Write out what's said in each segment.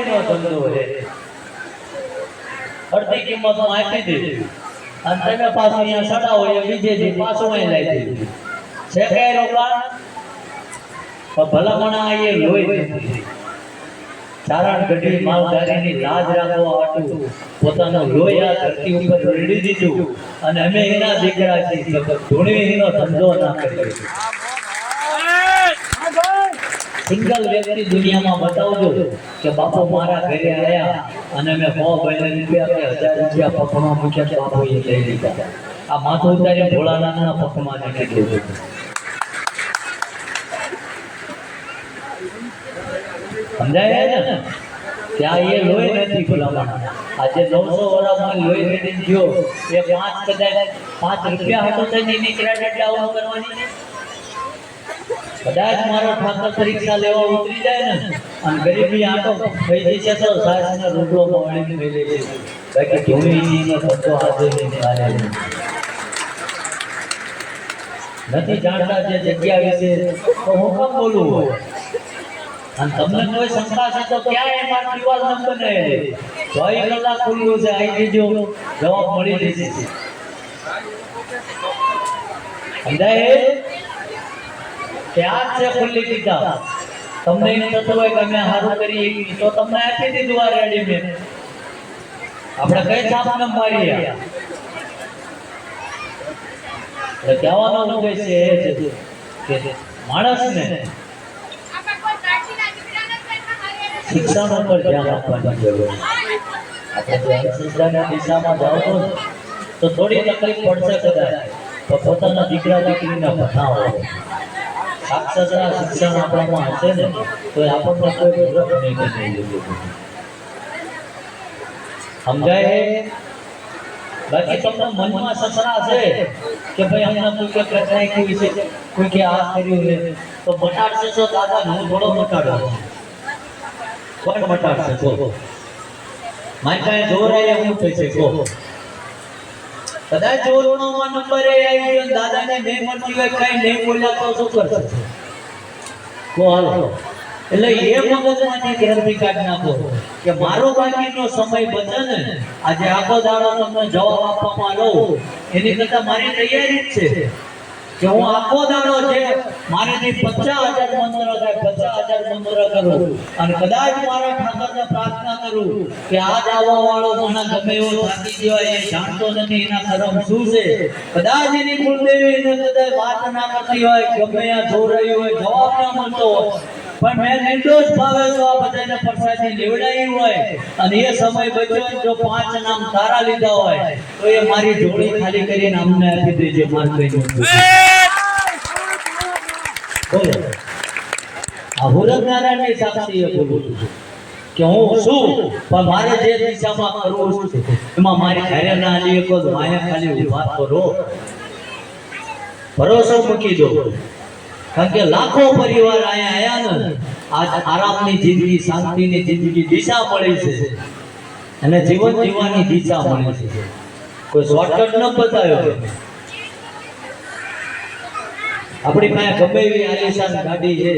નો ધંધો છે અડધી કિંમતમાં આપી દીધી અને તમે પાછું અહીંયા સડાવો એ બીજેથી પાછું અહીં લઈ દીધું છે કઈ રોકાણ પણ ભલામણા એ લોહી નથી ચારણ ગઢી માલધારીની લાજ રાખવા હાટુ પોતાનો લોહી આ ધરતી ઉપર રેડી દીધું અને અમે એના દીકરા છીએ ધૂણી એનો ધંધો ના કર્યો સિંગલ વ્યક્તિ દુનિયામાં બતાવજો કે બાપુ મારા ઘરે આયા અને મેં 100 રૂપિયા કે 1000 રૂપિયા પકડવા મૂક્યા બાપુ એ લઈ લીધા આ માથું ઉતારી ભોળાનાથના પકમાં નાખી દીધું સમજાય ને ત્યાં એ લોહી નથી ભલામણ આજે 900 વર્ષમાં લોહી રેડી ગયો એ 5 રૂપિયા હતો થઈને નીકળ્યા એટલે આવું કરવાની કદાચ મારો ઠાકર પરીક્ષા લેવા ઉતરી જાય ને અને ગરીબી આટો થઈ જશે તો સાસને રૂડો મોડી થઈ લે છે બાકી ધોળીનો ધંધો આજે નહીં ચાલે નથી જાણતા જે જગ્યા વિશે તો હું કેમ બોલું હોય અને તમને કોઈ શંકા છે તો ક્યાં એ માર દિવાલ ન બનાવેલી 24 કલાક ખુલ્લું છે આવી દેજો જવાબ મળી જશે સમજાય ત્યાં છે ખુલ્લી કિતાબ તમને એમ થતું હોય કે અમે સારું કરી તો તમને આપી દીધું આ રેડીમેડ આપણે કઈ છાપ ન મારી એટલે કહેવાનો ઉદ્દેશ્ય એ છે કે માણસને શિક્ષણ ઉપર ધ્યાન આપવાની જરૂર આપણે અંધશ્રદ્ધાની દિશામાં જાઓ તો થોડી તકલીફ પડશે કદાચ તો પોતાના દીકરા દીકરીને ભણાવો સાક્ષરતા શિક્ષણ આપણામાં હશે ને તો આપણને કોઈ ફરક નહીં પડે સમજાય બાકી તમને મનમાં સસરા છે કે ભાઈ અમને કોઈ કે કચાઈ કેવી છે કોઈ કે આ કર્યું છે તો મટાડશે તો દાદા હું થોડો મટાડો કોણ મટાડશે તો મારી પાસે જોર આવે હું થશે કો કદાચ જોરનોમાં નંબર એ આવી ગયો દાદાને નહીં મળતી હોય કઈ નહીં બોલ્યા તો શું કરશે કો હાલો એટલે એ મગજમાંથી ગ્રંથિ કાઢી નાખો કે મારો બાકીનો સમય બચે ને આજે આખો દાડો તમને જવાબ આપવામાં રહું એની કરતા મારી તૈયારી જ છે કે હું આખો દાડો છે મારેથી 50,000 મંત્ર થાય 50,000 મંત્ર કરું અને કદાચ મારા ઠાકરને પ્રાર્થના કરું કે આજ આવવા વાળો મને ગમે એવો થાકી જવાય એ જાણતો નથી એના કર્મ શું છે કદાચ એની કુળદેવી એને કદાચ વાત ના કરતી હોય ગમે આ જો રહી હોય જવાબ ના મળતો હોય પણ મેં નિર્દોષ ભાવે તો આ બધાને પ્રસાદી લેવડાવી હોય અને એ સમય બચ્યો જો 5 નામ તારા લીધા હોય તો એ મારી જોડી ખાલી કરીને અમને આપી દેજે માર કઈ બોલો આ હુરનારાયણની સાક્ષી એ બોલું છું કે હું શું પણ મારે જે દિશામાં કરવું છે એમાં મારી ઘરે ના આલી એક માયા ખાલી ઉભા કરો ભરોસો મૂકી દો કારણ કે લાખો પરિવાર આયા ને આજ આરામની જિંદગી શાંતિની જિંદગી દિશા મળી છે અને જીવન જીવવાની દિશા મળી છે કોઈ શોર્ટકટ ન બતાવ્યો આપણી પાસે ગમે એવી આલિશાન ગાડી છે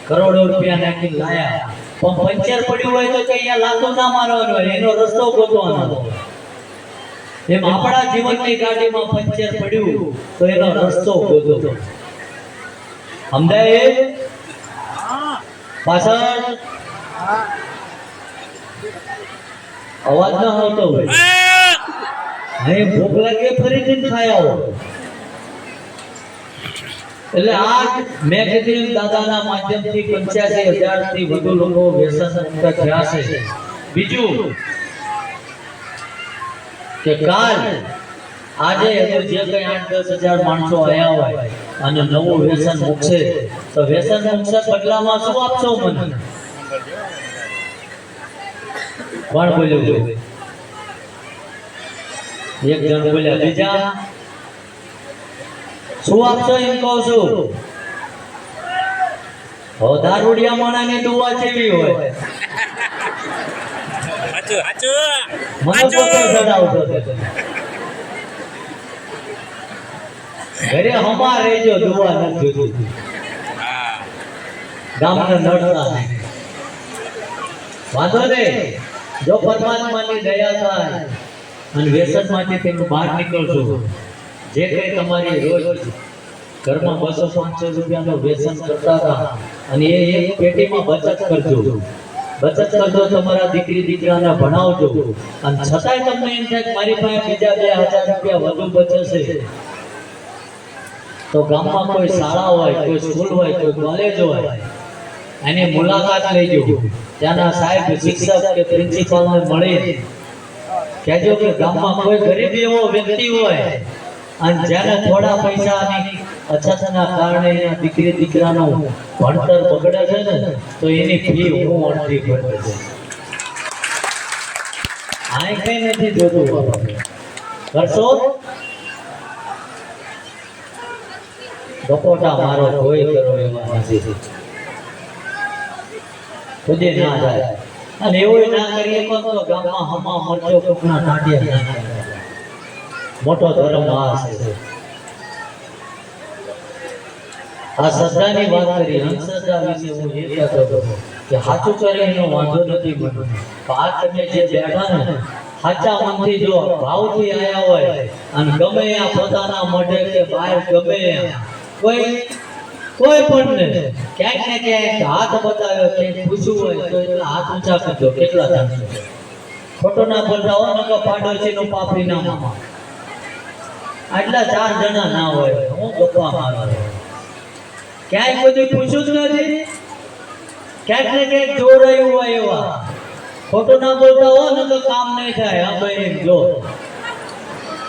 કરોડો રૂપિયા નાખીને લાયા પણ પંચર પડ્યું હોય તો અહીંયા લાતો ના મારવાનો હોય એનો રસ્તો ગોતવાનો એમ આપણા જીવનની ગાડીમાં પંચર પડ્યું તો એનો રસ્તો ગોતો સમજાય પાછળ અવાજ ન આવતો હોય અહીં ભૂખ લાગે ફરીથી ખાયા આવો એટલે આજ મેં કીધું દાદાના માધ્યમથી 85,000 થી વધુ લોકો વ્યસન મુક્ત થયા છે બીજું કે કાલ આજે જે કઈ 8-10,000 માણસો આયા હોય અને નવું વ્યસન મુકશે તો વ્યસન મુક્ત બદલામાં શું આપશો મને કોણ બોલ્યું એક જણ બોલ્યા બીજા શું આપશો એમ કહું છું દારૂડિયા માણાની દુઆ કેવી હોય મને પોતે ચડાવતો ઘરે હમા રહેજો દુઆ નથી જોતી ગામના નડતા વાંધો નહીં, જો પરમાત્માની દયા થાય અને વ્યસનમાંથી તમે બહાર નીકળશો, જે કંઈ તમારી રોજ ઘરમાં 200-500 રૂપિયાનું વ્યસન કરતા હતા અને એ એક પેટીમાં બચત કરજો, તમારા દીકરી દીકરાને ભણાવજો, અને છતાંય તમને એમ થાય કે મારી પાસે બીજા 2000 રૂપિયા વધુ બચશે, તો ગામમાં કોઈ શાળા હોય, કોઈ સ્કૂલ હોય, કોઈ કોલેજ હોય, એની મુલાકાત લેજો. ત્યાંના સાહેબ, શિક્ષક કે પ્રિન્સિપાલને મળી કહેજો કે ગામમાં કોઈ ગરીબ એવો વ્યક્તિ હોય અને જેને થોડા પૈસાની અછતના કારણે એના દીકરી દીકરાનું ભણતર બગડે છે ને, તો એની ફી હું અડધી ભરતો છું. આ કઈ નથી જોતું, કરશો ગપોટા મારો કોઈ કરો એવા નથી, ખુદે ના જાય. અને એવું ના કરીએ પણ તો ગામમાં હમા મરચો કોકના ટાંટિયા ના કરે. મોટો ધર્મ આ છે. આ શ્રદ્ધાની વાત કરી, અંધશ્રદ્ધા વિશે હું એ કહેતો હતો કે સાચું કરે એનો વાંધો નથી મને, પણ આ તમે જે બેઠા ને સાચા મનથી જો ભાવથી આયા હોય અને ગમે આ પોતાના મોઢે કે બહાર ગમે કોઈ પણ ને ક્યાંક ને ક્યાંક હાથ બતાવ્યો, ક્યાંક પૂછવું હોય તો એટલા હાથ ઊંચા કરજો. કેટલા જાણશો? ખોટો ના બોલતા હોય ને કે પાડોશીનું પાપડી ના મામા, આટલા 4 જણા ના હોય, હું ગપ્પા મારો. ક્યાંય કોઈ પૂછ્યું જ નથી, ક્યાંક ને ક્યાંક જોડાયું હોય એવા ખોટો ના બોલતા હોય ને તો કામ નહીં થાય. હા ભાઈ, જો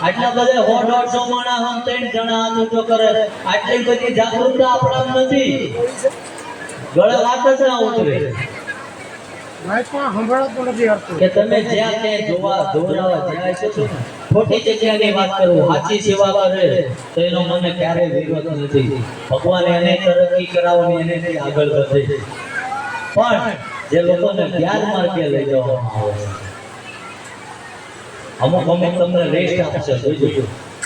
આટલા બધા 100-150 માણસ આમ 3 જણા હાથ ઊંચો કરે, આટલી બધી જાગૃતતા આપણા નથી. ગળે વાત જ ના ઉતરે કે તમે જ્યાં ક્યાંય જોવા દોરાવા જાય છો ને, ખોટી જગ્યાની વાત કરું, સાચી સેવા કરે તો એનો મને ક્યારેય વિરોધ નથી. ભગવાન એને તરક્કી કરાવવાની, એને આગળ વધે. પણ જે લોકોને જ્ઞાન માર્ગે લઈ જવામાં આવે છે, અમુક તમને રેસ્ટ આપશે, જોજો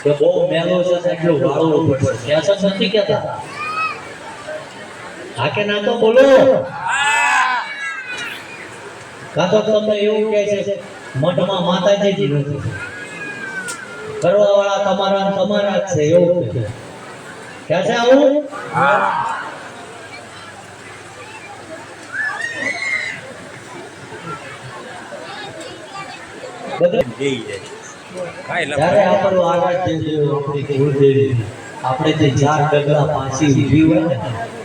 કે બહુ મેલો છે એટલું વાળવું પડશે. ક્યાં છે નથી કહેતા? હા કે ના? તો બોલો. કાં તો તમને એવું કહે છે મઠમાં માતાજી જ નથી, કરવા વાળા તમારા જ છે, એવું કહે છે. આવું જ્યારે આપણું આરાધ્ય દેવ, આપણી કુળદેવી, આપણે જે 4 ડગલા પાછી ઊભી હોય ને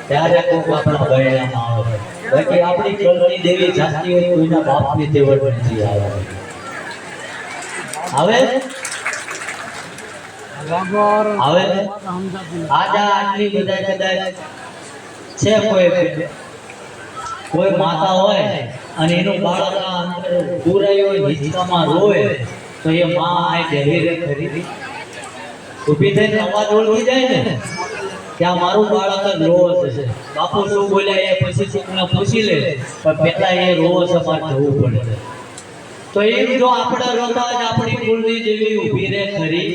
ત્યારે કોક આપણા ગયણામાં આવે. બાકી આપણી કુળની દેવી જાતી હોય, કોઈના બાપની તેવડ નથી આવે. આજે આટલી બધા કદાચ છે કોઈ માતા હોય અને એનું બાળક અંદર પુરાઈ હોય, હિંચકામાં રોય, તો એ માં આ ડેલી ખરીદી ઊભી થઈને અવાજ ઓળખી જાય ને કે આ મારું બાળક જ રોવે છે. બાપુ શું બોલ્યા એ પછી છોકરા પૂછી લે, પણ પેલા એ રોવે છે, મારે જવું પડે. તો એમ જો આપણે રોતા જ આપણી કુળની દેવી ઊભી રહે ખરી,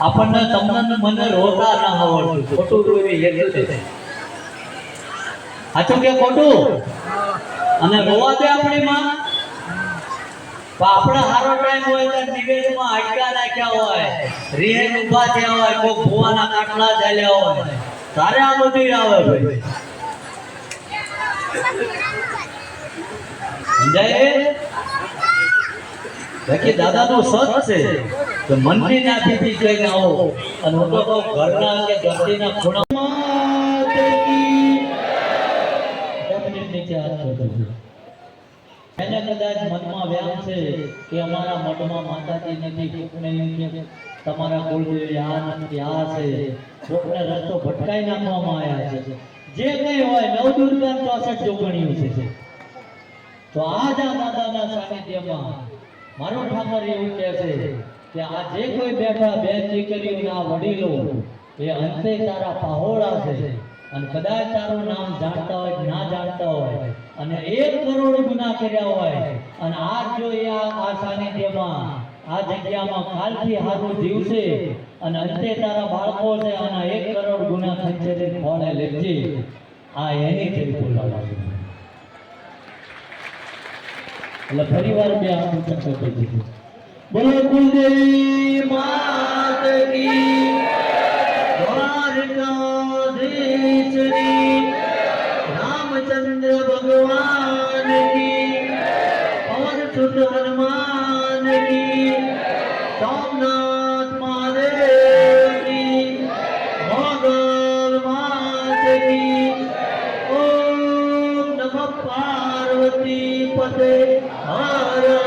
આપણને તમને મને રોતા ના આવડતું, ખોટું રોવી એટલું છે. સાચું કે ખોટું? અને રોવા દે આપણી માં. આપણે હારો ટાઈમ હોય તો નિવેદમાં હાડકા નાખ્યા હોય, રીહેન ઉભા થયા હોય, કોઈ ભુવાના કાટલા ચાલ્યા હોય, તારે આ બધું આવે ભાઈ. સમજાય? બાકી દાદાનો સત છે કે મંદિર ના પીપી જઈને આવો અને હું તો ઘરના કે ધરતીના ખૂણામાં નીચે હાથ કરજો. એને કદાચ મનમાં વ્યાપ છે કે અમારા મઠમાં માતાજી નથી, કોકને તમારા કુળદેવી આ નથી, આ છે, કોકને રસ્તો ભટકાઈ નાખવામાં આવ્યા છે, જે કંઈ હોય, 9 દુર્ગા 64 જોગણીઓ છે. તો આજ આ દાદાના સાનિધ્યમાં મારો ઠાકર એવું કહે છે કે આ જે કોઈ બેઠા બેન દીકરીઓના વડીલો એ અંતે તારા પાહોળા છે, અને કદાચ તારું નામ જાણતા હોય ના જાણતા હોય, અને 1 કરોડ ગુનાહ કર્યા હોય, અને આજ જો એ આ સાનિધ્યમાં આ જગ્યામાં કાલથી હારું દિવસે અને અંતે તારા બાળકો છે અને 1 કરોડ ગુનાહ ખંચેરી ફળે લેજે, આ એની થઈ બોલાવા. એટલે ફરી વાર બે હાથ ઊંચા કરી દીધું. બોલો કુલદેવી માત કી, દ્વારકાધીશની, રામચંદ્ર ભગવાન કી, પવન સુત હનુમાન કી, સોમનાથ મહાદેવ કી, મોગલ માત કી. ઓમ નમઃ પાર્વતી પતે હર